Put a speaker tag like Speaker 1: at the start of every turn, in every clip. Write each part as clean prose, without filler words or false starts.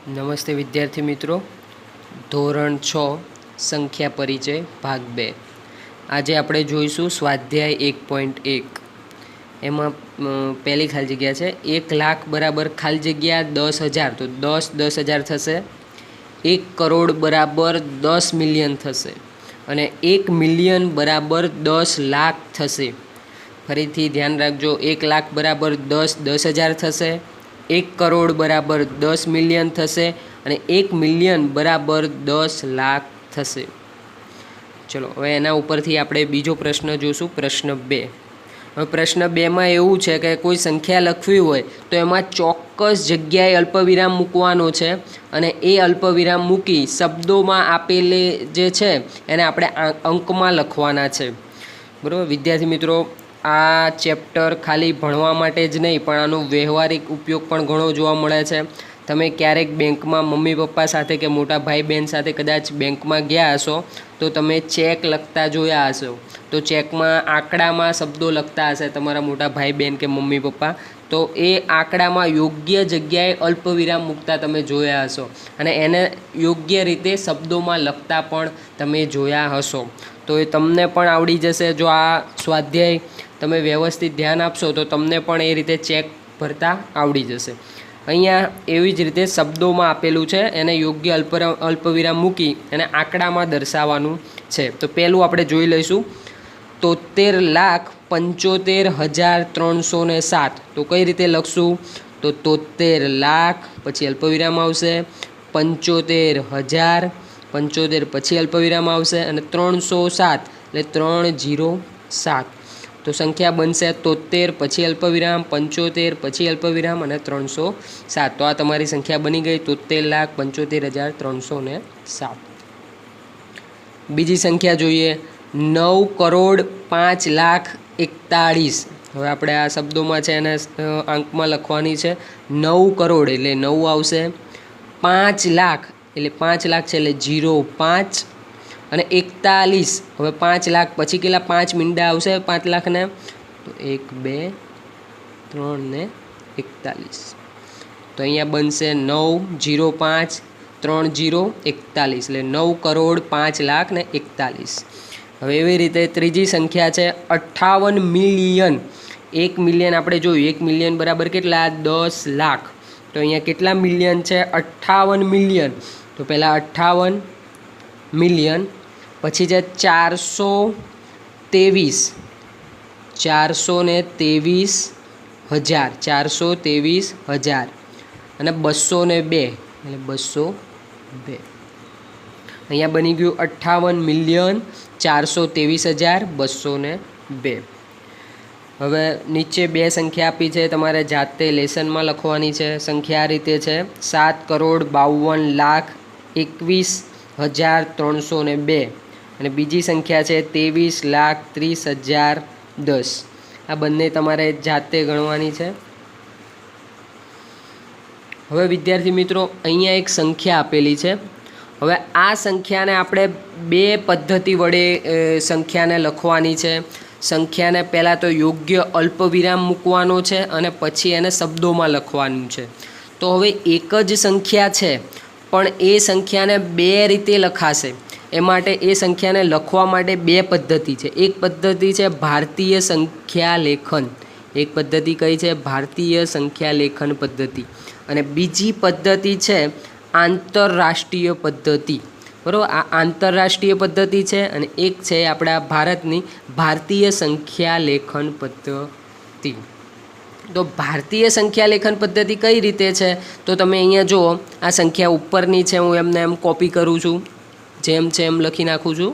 Speaker 1: નમસ્તે વિદ્યાર્થી મિત્રો, ધોરણ 6 સંખ્યા પરિચય ભાગ 2. આજે આપણે જોઈશું સ્વાધ્યાય 1.1. એમાં પહેલી ખાલી જગ્યા છે 1 લાખ બરાબર ખાલી જગ્યા 10,000, તો 10,000 થશે. 1 કરોડ બરાબર 10 મિલિયન થશે અને 1 મિલિયન બરાબર 10 લાખ થશે. ફરીથી ધ્યાન રાખજો, 1 લાખ બરાબર 10,000 થશે, 1 કરોડ બરાબર 10 મિલિયન થશે અને 1 મિલિયન બરાબર 10 લાખ થશે. ચલો હવે એના ઉપરથી આપણે બીજો પ્રશ્ન જોઈશું, પ્રશ્ન 2. હવે પ્રશ્ન 2માં એવું છે કે કોઈ સંખ્યા લખવી હોય તો એમાં ચોક્કસ જગ્યાએ અલ્પવિરામ મૂકવાનો છે અને એ અલ્પવિરામ મૂકી શબ્દોમાં આપેલે જે છે એને આપણે અંકમાં લખવાના છે. બરાબર વિદ્યાર્થી મિત્રો, આ ચેપ્ટર ખાલી ભણવા માટે જ નહીં પણ આનો વ્યવહારિક ઉપયોગ પણ ઘણો જોવા મળે છે. તમે ક્યારેક બેંકમાં મમ્મી પપ્પા સાથે કે મોટા ભાઈ બહેન સાથે કદાચ બેંકમાં ગયા હશો તો તમે ચેક લખતા જોયા હશો. તો ચેકમાં આંકડામાં શબ્દો લખતા હશે તમારા મોટા ભાઈ બહેન કે મમ્મી પપ્પા, તો એ આંકડામાં યોગ્ય જગ્યાએ અલ્પવિરામ મૂકતા તમે જોયા હશો અને એને યોગ્ય રીતે શબ્દોમાં લખતા પણ તમે જોયા હશો. તો એ તમને પણ આવડી જશે. જો આ સ્વાધ્યાય તમે વ્યવસ્થિત ધ્યાન આપશો તો તમને પણ એ રીતે ચેક ભરતા આવડી જશે. અહીંયા એવી જ રીતે શબ્દોમાં આપેલું છે, એને યોગ્ય અલ્પવિરામ મૂકી એને આંકડામાં દર્શાવવાનું છે. તો પહેલું આપણે જોઈ લઈશું 73,75,307. તો કઈ રીતે લખશું? તો 73 લાખ પછી અલ્પવિરામ આવશે, 75,000, 75 પછી અલ્પવિરામ આવશે અને 307 એટલે 307. તો સંખ્યા બનશે 73 પછી અલ્પવિરામ, 75 પછી અલ્પવિરામ અને 307. તો આ તમારી સંખ્યા બની ગઈ 73,75,307. બીજી સંખ્યા જોઈએ 9,05,41,. હવે આપણે આ શબ્દોમાં છે એને આંકમાં લખવાની છે. 9 કરોડ એટલે 9 આવશે, 5 લાખ એટલે 5 લાખ છે એટલે 0,5 અને 41. હવે 5 લાખ પછી કેટલા 5 મીંડા આવશે 5 લાખને? તો 1, 2, 3 ને 41. તો અહીંયા બનશે 9,05,30,41 એટલે 9 કરોડ 5 લાખ ને 41. હવે એવી રીતે ત્રીજી સંખ્યા છે 58 મિલિયન. 1 મિલિયન આપણે જોયું, 1 મિલિયન બરાબર કેટલા? 10 લાખ. તો અહીંયા કેટલા મિલિયન છે? 58 મિલિયન. તો પહેલાં 58 મિલિયન, પછી છે 423,000, 423,000 અને 202 એટલે 202. અહીંયા બની ગયું 58 મિલિયન 423,202. હવે નીચે બે સંખ્યા આપી છે, તમારે જાતે લેસનમાં લખવાની છે. સંખ્યા આ રીતે છે 7,52,21,302 અને બીજી સંખ્યા છે 23,30,010. આ બંને તમારે જાતે ગણવાની છે. હવે વિદ્યાર્થી મિત્રો, અહીંયા એક સંખ્યા આપેલી છે. હવે આ સંખ્યાને આપણે બે પદ્ધતિ વડે સંખ્યાને લખવાની છે. સંખ્યાને પહેલાં તો યોગ્ય અલ્પવિરામ મૂકવાનો છે અને પછી એને શબ્દોમાં લખવાનું છે. તો હવે એક જ સંખ્યા છે પણ એ સંખ્યાને બે રીતે લખાશે. એ માટે એ સંખ્યાને લખવા માટે બે પદ્ધતિ છે. એક પદ્ધતિ છે ભારતીય સંખ્યા લેખન. એક પદ્ધતિ કઈ છે? ભારતીય સંખ્યા લેખન પદ્ધતિ. અને બીજી પદ્ધતિ છે આંતરરાષ્ટ્રીય પદ્ધતિ. બરાબર, આ આંતરરાષ્ટ્રીય પદ્ધતિ છે અને એક છે આપણા ભારતની ભારતીય સંખ્યા લેખન પદ્ધતિ. તો ભારતીય સંખ્યા લેખન પદ્ધતિ કઈ રીતે છે? તો તમે અહીંયા જુઓ, આ સંખ્યા ઉપરની છે, હું એમને એમ કોપી કરું છું, જેમ છે એમ લખી નાખું છું.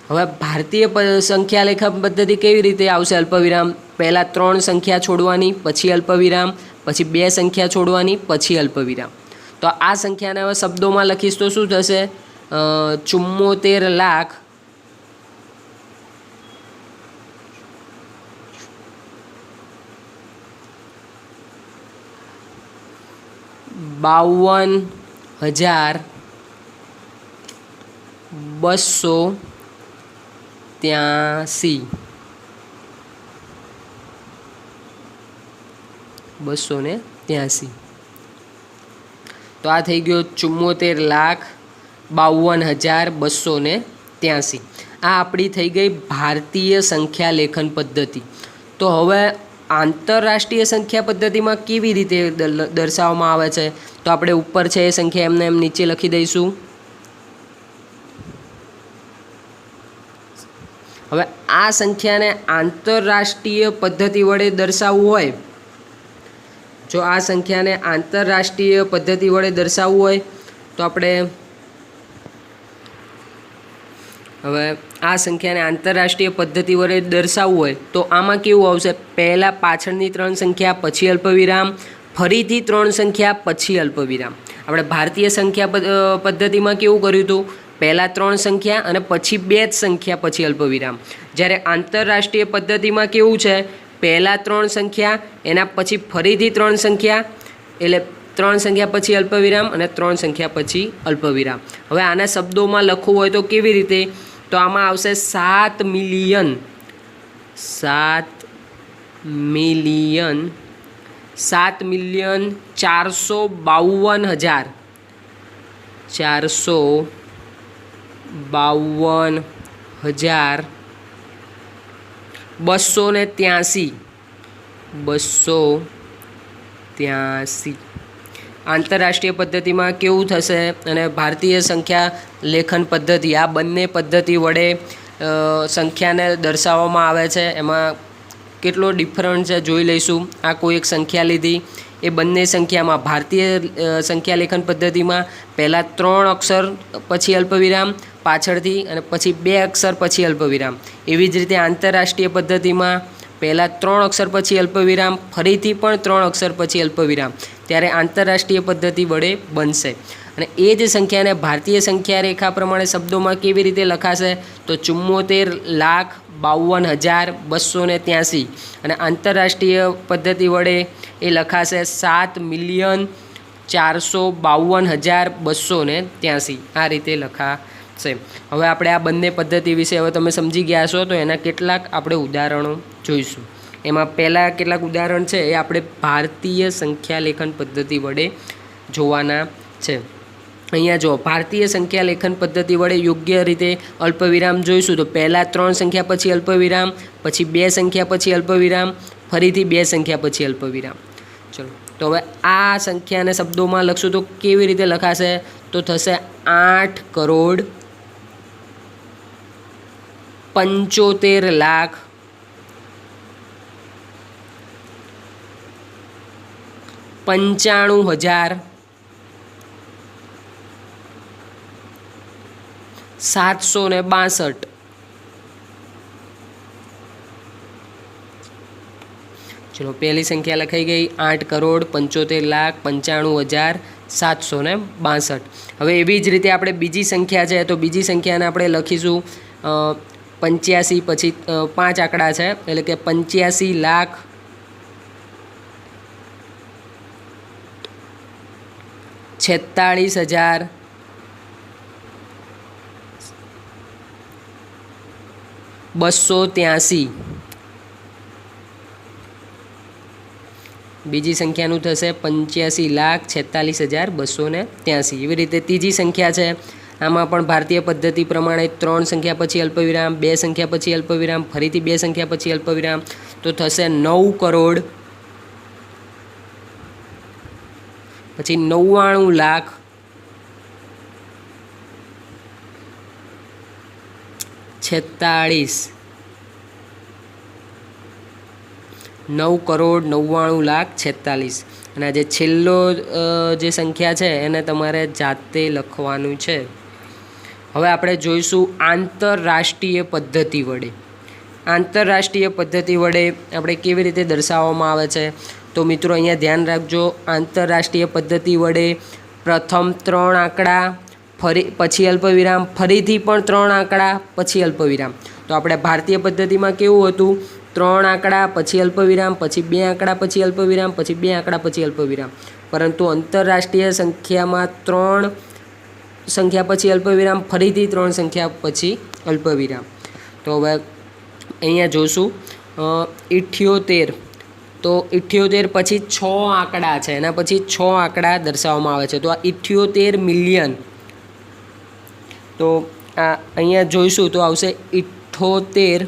Speaker 1: હવે ભારતીય સંખ્યા લેખન પદ્ધતિ કેવી રીતે આવશે? અલ્પવિરામ પહેલાં 3 સંખ્યા છોડવાની, પછી અલ્પવિરામ, પછી 2 સંખ્યા છોડવાની, પછી અલ્પવિરામ. તો આ સંખ્યાને હવે શબ્દોમાં લખીશ તો શું થશે? 74 લાખ 52,283. 283. તો આ થઈ ગયો 74,52,283. આ આપણી થઈ ગઈ ભારતીય સંખ્યા લેખન પદ્ધતિ. તો હવે આંતરરાષ્ટ્રીય સંખ્યા પદ્ધતિમાં કેવી રીતે દર્શાવવામાં આવે છે? તો આપણે ઉપર છે એ સંખ્યા એમને એમ નીચે લખી દઈશું. હવે આ સંખ્યાને આંતરરાષ્ટ્રીય પદ્ધતિ વડે દર્શાવવું હોય, જો આ સંખ્યાને આંતરરાષ્ટ્રીય પદ્ધતિ વડે દર્શાવવું હોય તો આપણે હવે આ સંખ્યાને આંતરરાષ્ટ્રીય પદ્ધતિ વડે દર્શાવવું હોય તો આમાં કેવું આવશે? પહેલાં પાછળની 3 સંખ્યા, પછી અલ્પવિરામ, ફરીથી 3 સંખ્યા, પછી અલ્પવિરામ. આપણે ભારતીય સંખ્યા પદ્ધતિમાં કેવું કર્યું હતું? પહેલાં 3 સંખ્યા અને પછી 2 જ સંખ્યા, પછી અલ્પવિરામ. જ્યારે આંતરરાષ્ટ્રીય પદ્ધતિમાં કેવું છે? પહેલાં 3 સંખ્યા, એના પછી ફરીથી 3 સંખ્યા, એટલે 3 સંખ્યા પછી અલ્પવિરામ અને 3 સંખ્યા પછી અલ્પવિરામ. હવે આના શબ્દોમાં લખવું હોય તો કેવી રીતે? તો આમાં આવશે 7,52,283. આંતરરાષ્ટ્રીય પદ્ધતિમાં કેવું થશે અને ભારતીય સંખ્યા લેખન પદ્ધતિ, આ બંને પદ્ધતિ વડે સંખ્યાને દર્શાવવામાં આવે છે. એમાં કેટલો ડિફરન્સ છે જોઈ લઈશું. આ કોઈ એક સંખ્યા લીધી, એ બંને સંખ્યામાં ભારતીય સંખ્યા લેખન પદ્ધતિમાં પહેલાં 3 અક્ષર પછી અલ્પવિરામ, પાછળથી અને પછી 2 અક્ષર પછી અલ્પવિરામ. એવી જ રીતે આંતરરાષ્ટ્રીય પદ્ધતિમાં પહેલાં 3 અક્ષર પછી અલ્પવિરામ, ફરીથી પણ 3 અક્ષર પછી અલ્પવિરામ. ત્યારે આંતરરાષ્ટ્રીય પદ્ધતિ વડે બનશે. અને એ જ સંખ્યાને ભારતીય સંખ્યા રેખા પ્રમાણે શબ્દોમાં કેવી રીતે લખાશે? તો 74,52,283. અને આંતરરાષ્ટ્રીય પદ્ધતિ વડે એ લખાશે 7,452,283. આ રીતે લખાશે. હવે આપણે આ બંને પદ્ધતિ વિશે હવે તમે સમજી ગયા છો, તો એના કેટલાક આપણે ઉદાહરણો જોઈશું. એમાં પહેલાં કેટલાક ઉદાહરણ છે એ આપણે ભારતીય સંખ્યા લેખન પદ્ધતિ વડે જોવાના છે. અહીંયા જો ભારતીય સંખ્યા લેખન પદ્ધતિ વડે યોગ્ય રીતે અલ્પવિરામ જોઈશું. તો પહેલાં 3 સંખ્યા પછી અલ્પવિરામ, પછી 2 સંખ્યા પછી અલ્પવિરામ, ફરીથી 2 સંખ્યા પછી અલ્પવિરામ. ચલો, તો હવે આ સંખ્યાને શબ્દોમાં લખશું તો કેવી રીતે લખાશે? તો થશે 8,95,762. ચલો, પહેલી સંખ્યા લખાઈ ગઈ 8,75,95,762. હવે એવી જ રીતે આપણે બીજી સંખ્યા છે, તો બીજી સંખ્યાને આપણે લખીશું 85, પછી 5 આંકડા છે એટલે કે 85,46,283. બીજી સંખ્યાનું થશે 85,46,283. એવી રીતે ત્રીજી સંખ્યા છે, આમાં પણ ભારતીય પદ્ધતિ પ્રમાણે 3 સંખ્યા પછી અલ્પવિરામ, 2 સંખ્યા પછી અલ્પવિરામ, ફરીથી 2 સંખ્યા પછી અલ્પવિરામ. તો થશે 9 કરોડ પછી 99,46,9 9,99,46,. અને આ જે છેલ્લો જે સંખ્યા છે એને તમારે જાતે લખવાનું છે. હવે આપણે જોઈશું આંતરરાષ્ટ્રીય પદ્ધતિ વડે. આંતરરાષ્ટ્રીય પદ્ધતિ વડે આપણે કેવી રીતે દર્શાવવામાં આવે છે? તો મિત્રો અહીંયા ધ્યાન રાખજો, આંતરરાષ્ટ્રીય પદ્ધતિ વડે પ્રથમ 3 આંકડા, પછી અલ્પવિરામ, ફરીથી પણ 3 આંકડા, પછી અલ્પવિરામ. તો આપણે ભારતીય પદ્ધતિમાં કેવું હતું? 3 આંકડા પછી અલ્પવિરામ, પછી 2 આંકડા પછી અલ્પવિરામ, પછી 2 આંકડા પછી અલ્પવિરામ. પરંતુ આંતરરાષ્ટ્રીય સંખ્યામાં 3 સંખ્યા પછી અલ્પવિરામ, ફરીથી 3 સંખ્યા પછી અલ્પવિરામ. તો હવે અહીંયા જોશું 78. તો 78 પછી 6 આંકડા છે, એના પછી 6 આંકડા દર્શાવવામાં આવે છે. તો આ 78 મિલિયન, તો આ અહીંયા જોઈશું તો આવશે 78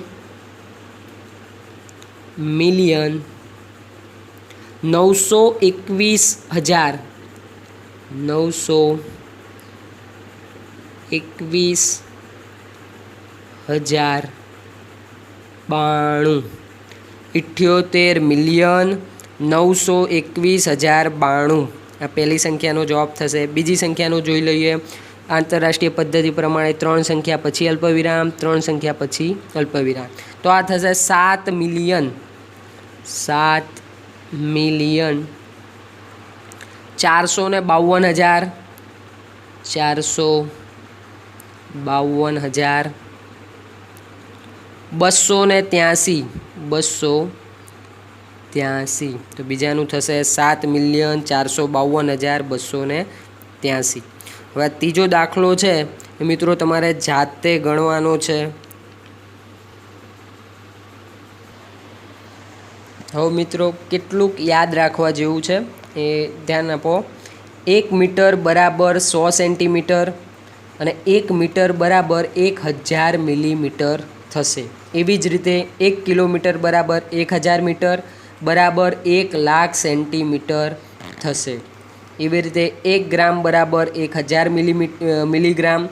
Speaker 1: મિલિયન 921,000 921,092. 78 મિલિયન 921,092 આ પહેલી સંખ્યાનો જવાબ થશે. બીજી સંખ્યાનો જોઈ લઈએ. આંતરરાષ્ટ્રીય પદ્ધતિ પ્રમાણે 3 સંખ્યા પછી અલ્પવિરામ, 3 સંખ્યા પછી અલ્પવિરામ. તો આ થશે 7 મિલિયન 452,000 283. તો બીજાનું થશે 7,452,283. હવે આ ત્રીજો દાખલો છે એ મિત્રો તમારે જાતે ગણવાનો છે. હવે મિત્રો કેટલુંક યાદ રાખવા જેવું છે એ ધ્યાન આપો. 1 મીટર બરાબર 100 સેન્ટીમીટર અને 1 મીટર બરાબર 1000 મિલીમીટર થશે. એવી જ રીતે 1 કિલોમીટર બરાબર 1000 મીટર બરાબર 1,00,000 સેન્ટીમીટર થશે. એવી રીતે 1 ગ્રામ બરાબર 1000 મિલીગ્રામ,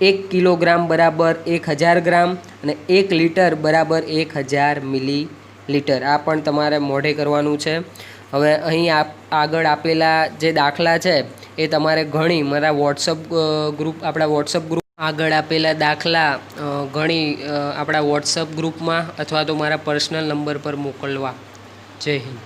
Speaker 1: 1 કિલોગ્રામ બરાબર 1000 ગ્રામ અને 1 લીટર બરાબર 1000 મિલીલીટર. આ પણ તમારે મોઢે કરવાનું છે. હવે અહીં આગળ આપેલા જે દાખલા છે એ તમારે ઘણી મારા આપણા વોટ્સઅપ ગ્રુપ આગળ આપેલા દાખલા ઘણી આપણા વોટ્સઅપ ગ્રુપમાં અથવા તો મારા પર્સનલ નંબર પર મોકલવા. જય હિન્દ.